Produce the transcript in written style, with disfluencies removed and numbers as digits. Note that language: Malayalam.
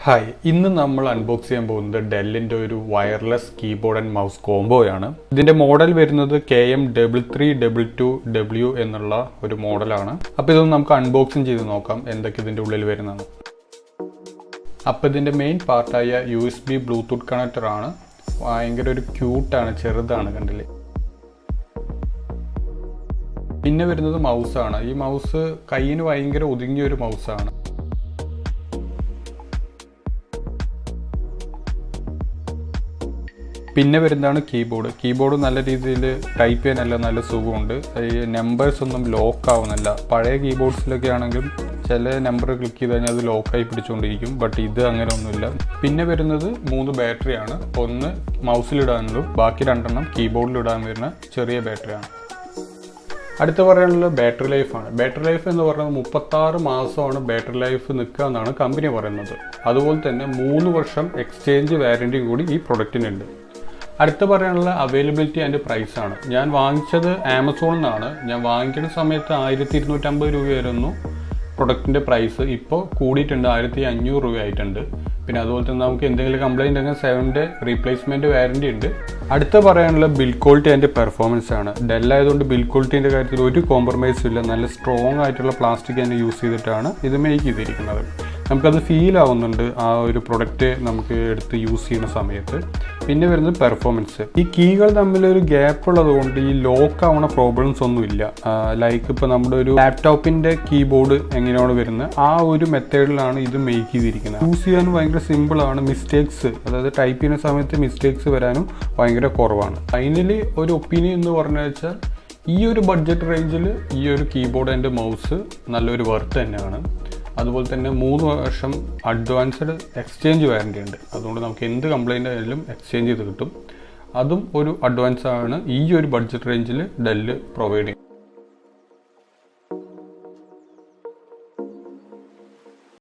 ഹായ്, ഇന്ന് നമ്മൾ അൺബോക്സ് ചെയ്യാൻ പോകുന്നത് ഡെല്ലിൻ്റെ ഒരു വയർലെസ് കീബോർഡ് ആൻഡ് മൗസ് കോംബോയാണ്. ഇതിൻ്റെ മോഡൽ വരുന്നത് KM3322W എന്നുള്ള ഒരു മോഡലാണ്. അപ്പോൾ ഇതൊന്ന് നമുക്ക് അൺബോക്സിങ് ചെയ്ത് നോക്കാം എന്തൊക്കെ ഇതിൻ്റെ ഉള്ളിൽ വരുന്നതാണ്. അപ്പോൾ ഇതിൻ്റെ മെയിൻ പാർട്ടായ USB ബ്ലൂടൂത്ത് കണക്ടറാണ്. ഭയങ്കര ഒരു ക്യൂട്ടാണ്, ചെറുതാണ് കണ്ടില്ലേ. പിന്നെ വരുന്നത് മൗസാണ്. ഈ മൗസ് കയ്യിന് ഭയങ്കര ഒതുങ്ങിയ ഒരു മൗസാണ്. പിന്നെ വരുന്നതാണ് കീബോർഡ് നല്ല രീതിയിൽ ടൈപ്പ് ചെയ്യാനല്ല നല്ല സുഖമുണ്ട്. ഈ നമ്പേഴ്സ് ഒന്നും ലോക്ക് ആവുന്നില്ല. പഴയ കീബോർഡ്സിലൊക്കെ ആണെങ്കിലും ചില നമ്പർ ക്ലിക്ക് ചെയ്ത് കഴിഞ്ഞാൽ അത് ലോക്കായി പിടിച്ചുകൊണ്ടിരിക്കും. ബട്ട് ഇത് അങ്ങനെ ഒന്നുമില്ല. പിന്നെ വരുന്നത് 3 ബാറ്ററിയാണ്. ഒന്ന് മൗസിലിടാനുള്ളൂ, ബാക്കി 2 കീബോർഡിലിടാൻ വരുന്ന ചെറിയ ബാറ്ററിയാണ്. അടുത്ത പറയാനുള്ളത് ബാറ്ററി ലൈഫാണ്. ബാറ്ററി ലൈഫ് എന്ന് പറയുന്നത് 36 മാസമാണ് ബാറ്ററി ലൈഫ് നിൽക്കുക എന്നാണ് കമ്പനി പറയുന്നത്. അതുപോലെ തന്നെ 3 വർഷം എക്സ്ചേഞ്ച് വാറൻറ്റി കൂടി ഈ പ്രൊഡക്റ്റിനുണ്ട്. അടുത്ത പറയാനുള്ള അവൈലബിലിറ്റി ആൻഡ് പ്രൈസാണ്. ഞാൻ വാങ്ങിച്ചത് ആമസോണിൽ നിന്നാണ്. ഞാൻ വാങ്ങിക്കുന്ന സമയത്ത് 1250 രൂപയായിരുന്നു പ്രൊഡക്റ്റിൻ്റെ പ്രൈസ്. ഇപ്പോൾ കൂടിയിട്ടുണ്ട്, 1500 രൂപ ആയിട്ടുണ്ട്. പിന്നെ അതുപോലെ തന്നെ നമുക്ക് എന്തെങ്കിലും കംപ്ലൈൻറ്റ് ഉണ്ടെങ്കിൽ 7 ഡേ റീപ്ലേസ്മെൻറ്റ് വാറൻറ്റി ഉണ്ട്. അടുത്ത പറയാനുള്ള ബിൽഡ് ക്വാളിറ്റി ആൻഡ് പെർഫോമൻസ് ആണ്. ഡെൽ ആയതുകൊണ്ട് ബിൽഡ് ക്വാളിറ്റീൻ്റെ കാര്യത്തിൽ ഒരു കോംപ്രമൈസും ഇല്ല. നല്ല സ്ട്രോങ് ആയിട്ടുള്ള പ്ലാസ്റ്റിക് തന്നെ യൂസ് ചെയ്തിട്ടാണ് ഇത് മേക്ക് ചെയ്തിരിക്കുന്നത്. നമുക്കത് ഫീൽ ആവുന്നുണ്ട് ആ ഒരു പ്രൊഡക്റ്റ് നമുക്ക് എടുത്ത് യൂസ് ചെയ്യുന്ന സമയത്ത്. പിന്നെ വരുന്നത് പെർഫോമൻസ്. ഈ കീകൾ തമ്മിലൊരു ഗ്യാപ്പ് ഉള്ളത് കൊണ്ട് ഈ ലോക്ക് ആവുന്ന പ്രോബ്ലംസ് ഒന്നുമില്ല. ലൈക്ക് ഇപ്പോൾ നമ്മുടെ ഒരു ലാപ്ടോപ്പിൻ്റെ കീബോർഡ് എങ്ങനെയാണ് വരുന്നത് ആ ഒരു മെത്തേഡിലാണ് ഇത് മേക്ക് ചെയ്തിരിക്കുന്നത്. യൂസ് ചെയ്യാനും ഭയങ്കര സിമ്പിളാണ്. മിസ്റ്റേക്സ്, അതായത് ടൈപ്പ് ചെയ്യുന്ന സമയത്ത് മിസ്റ്റേക്സ് വരാനും ഭയങ്കര കുറവാണ്. ഫൈനലി ഒരു ഒപ്പീനിയൻ എന്ന് പറഞ്ഞു വെച്ചാൽ ഈ ഒരു ബഡ്ജറ്റ് റേഞ്ചിൽ ഈ ഒരു കീബോർഡ് ആൻഡ് മൗസ് നല്ലൊരു വർത്ത് തന്നെയാണ്. അതുപോലെ തന്നെ 3 വർഷം അഡ്വാൻസ്ഡ് എക്സ്ചേഞ്ച് വാറൻറ്റി ഉണ്ട്. അതുകൊണ്ട് നമുക്ക് എന്ത് കംപ്ലൈൻ്റ് ആയാലും എക്സ്ചേഞ്ച് ചെയ്ത് കിട്ടും. അതും ഒരു അഡ്വാൻസ് ആണ് ഈ ഒരു ബഡ്ജറ്റ് റേഞ്ചിൽ ഡെല്ല് പ്രൊവൈഡ് ചെയ്യും.